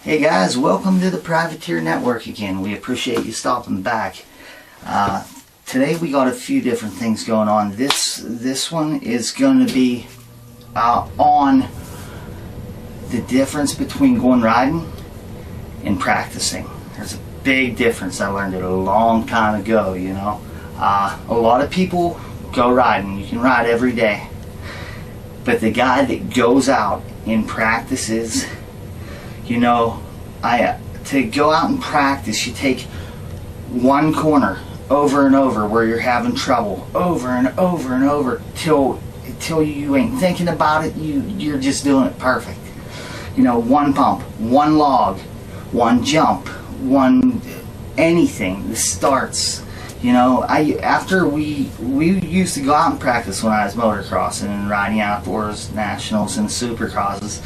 Hey guys, welcome to the Privateer Network again. We appreciate you stopping back. Today we got a few different things going on. This one is going to be on the difference between going riding and practicing. There's a big difference. I learned it a long time ago, you know. A lot of people go riding. You can ride every day. But the guy that goes out and practices, you know, to go out and practice, you take one corner over and over where you're having trouble, over and over and over till you ain't thinking about it. You're just doing it perfect. You know, one bump, one log, one jump, one anything. The starts. You know, after we used to go out and practice when I was motocrossing and riding outdoors, nationals and supercrosses.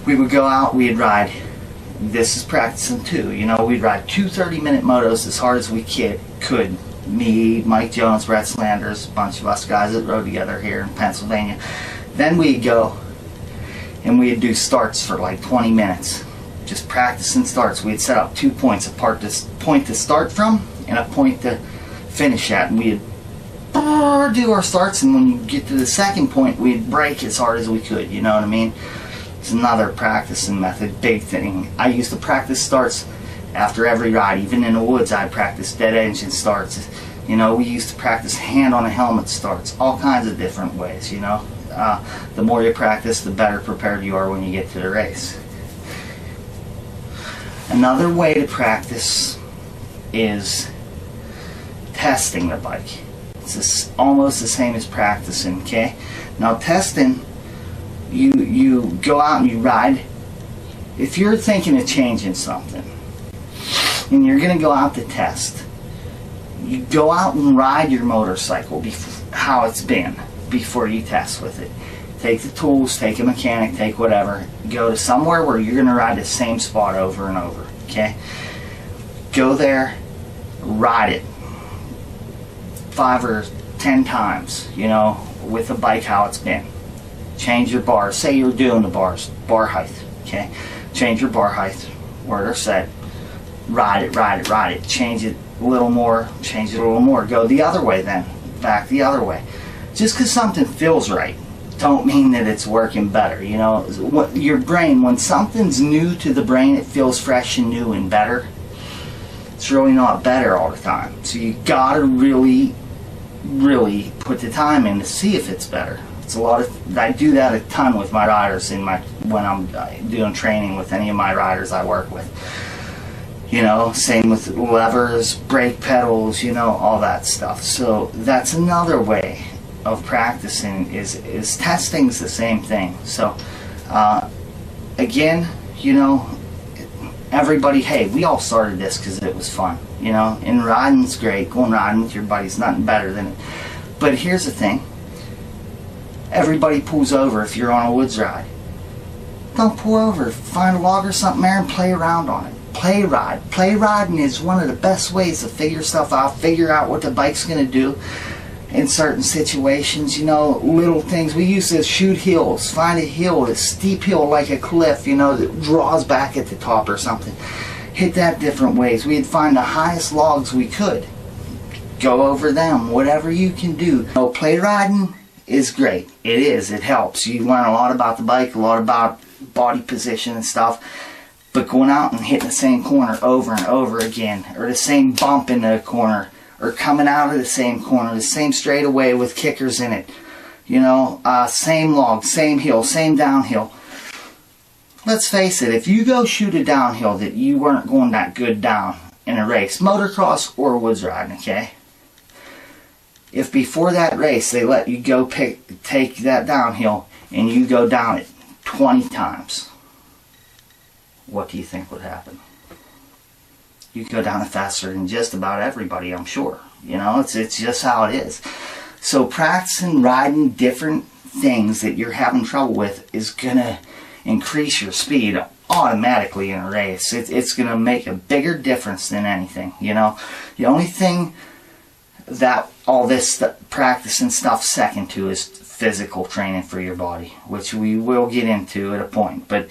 We would go out, we'd ride. This is practicing too. You know, we'd ride 2 30-minute motos as hard as we could. Me, Mike Jones, Brett Slanders, a bunch of us guys that rode together here in Pennsylvania. Then we'd go and we'd do starts for like 20 minutes. Just practicing starts. We'd set up 2 points, a point to start from and a point to finish at. And we'd do our starts, and when you get to the second point, we'd brake as hard as we could. You know what I mean? It's another practicing method, big thing. I used to practice starts after every ride. Even in the woods, I'd practice dead engine starts. You know, we used to practice hand on a helmet starts, all kinds of different ways, you know. The more you practice, the better prepared you are when you get to the race. Another way to practice is testing the bike. It's almost the same as practicing, okay? Now testing, you go out and you ride. If you're thinking of changing something and you're going to go out to test, you go out and ride your motorcycle how it's been before you test with it. Take the tools, take a mechanic, take whatever, go to somewhere where you're going to ride the same spot over and over, okay? Go there, ride it 5 or 10 times, you know, with the bike how it's been. Change your bars. Say you're doing the bar height, okay? Change your bar height where they're set. Ride it, ride it, ride it. Change it a little more, change it a little more. Go the other way then, back the other way. Just because something feels right don't mean that it's working better, you know. Your brain, when something's new to the brain, it feels fresh and new and better. It's really not better all the time. So you gotta really put the time in to see if it's better. It's I do that a ton with my riders when I'm doing training with any of my riders I work with. You know, same with levers, brake pedals, you know, all that stuff. So that's another way of practicing is testing's the same thing. So again, you know, everybody, hey, we all started this because it was fun, you know, and riding's great. Going riding with your buddies, nothing better than it. But here's the thing. Everybody pulls over if you're on a woods ride. Don't pull over. Find a log or something there and play around on it. Play ride. Play riding is one of the best ways to figure stuff out, figure out what the bike's going to do in certain situations, you know, little things. We used to shoot hills. Find a hill, a steep hill like a cliff, you know, that draws back at the top or something. Hit that different ways. We'd find the highest logs we could. Go over them, whatever you can do. You know, play riding is great. It is. It helps. You learn a lot about the bike, a lot about body position and stuff. But going out and hitting the same corner over and over again, or the same bump in the corner, or coming out of the same corner, the same straightaway with kickers in it, you know, same log, same hill, same downhill. Let's face it, if you go shoot a downhill that you weren't going that good down in a race, motocross or woods riding, okay? If before that race they let you go take that downhill and you go down it 20 times, what do you think would happen? You go down it faster than just about everybody, I'm sure. You know, it's just how it is. So practicing riding different things that you're having trouble with is going to increase your speed automatically in a race. It's going to make a bigger difference than anything, you know. The only thing that all this practice and stuff second to is physical training for your body, which we will get into at a point. But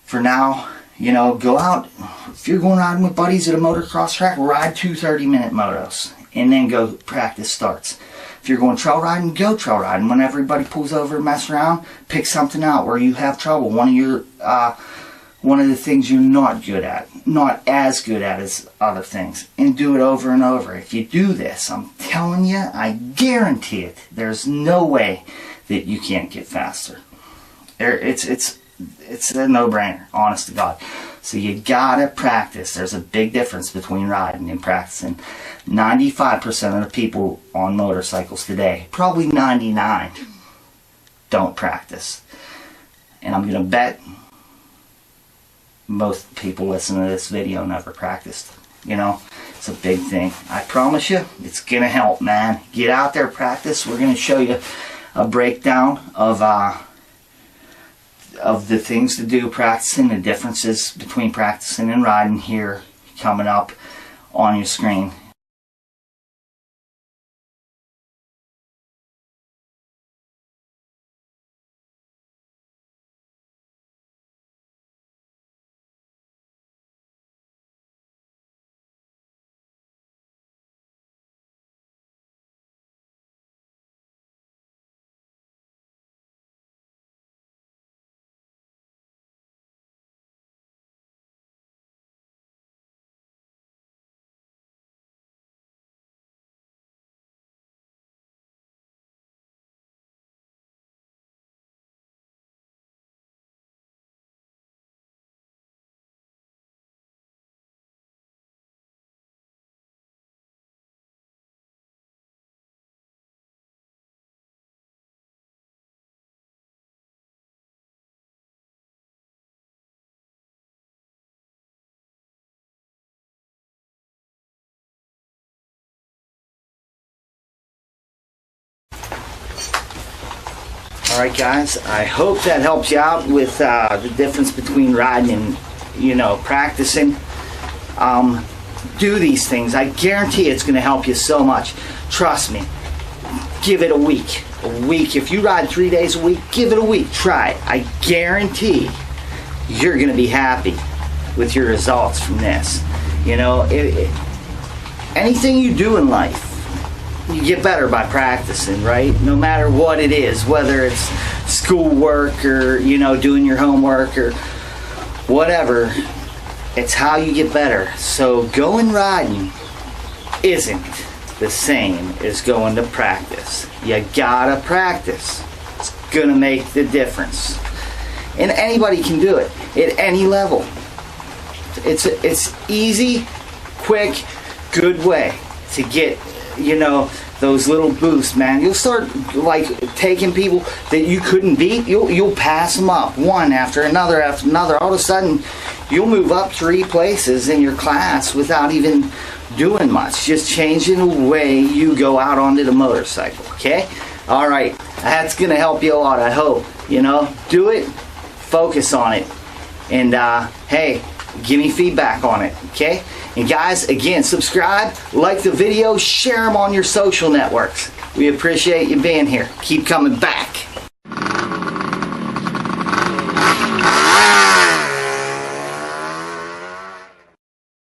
for now, you know, go out. If you're going riding with buddies at a motocross track, ride 2 30-minute motos and then go practice starts. If you're going trail riding, go trail riding. When everybody pulls over and mess around, pick something out where you have trouble. One of the things you're not good at, not as good at as other things, and do it over and over. If you do this, I'm telling you, I guarantee it, there's no way that you can't get faster. It's a no-brainer, honest to God. So you gotta practice. There's a big difference between riding and practicing. 95% of the people on motorcycles today, probably 99, don't practice. And I'm gonna bet most people listening to this video never practiced. You know, it's a big thing. I promise you, it's gonna help, man. Get out there, practice. We're gonna show you a breakdown of the things to do practicing, the differences between practicing and riding here coming up on your screen. Alright guys, I hope that helps you out with the difference between riding and, you know, practicing. Do these things. I guarantee it's going to help you so much. Trust me. Give it a week. A week. If you ride 3 days a week, give it a week. Try it. I guarantee you're going to be happy with your results from this. You know, anything you do in life, you get better by practicing, right? No matter what it is, whether it's schoolwork or, you know, doing your homework or whatever, it's how you get better. So going riding isn't the same as going to practice. You gotta practice. It's gonna make the difference. And anybody can do it at any level. It's easy, quick, good way to get, you know, those little boosts, man. You'll start like taking people that you couldn't beat. You'll pass them up one after another after another. All of a sudden, you'll move up 3 places in your class without even doing much. Just changing the way you go out onto the motorcycle. Okay? All right. That's gonna help you a lot. I hope. You know, do it. Focus on it. And hey, give me feedback on it. Okay? And guys, again, subscribe, like the video, share them on your social networks. We appreciate you being here. Keep coming back.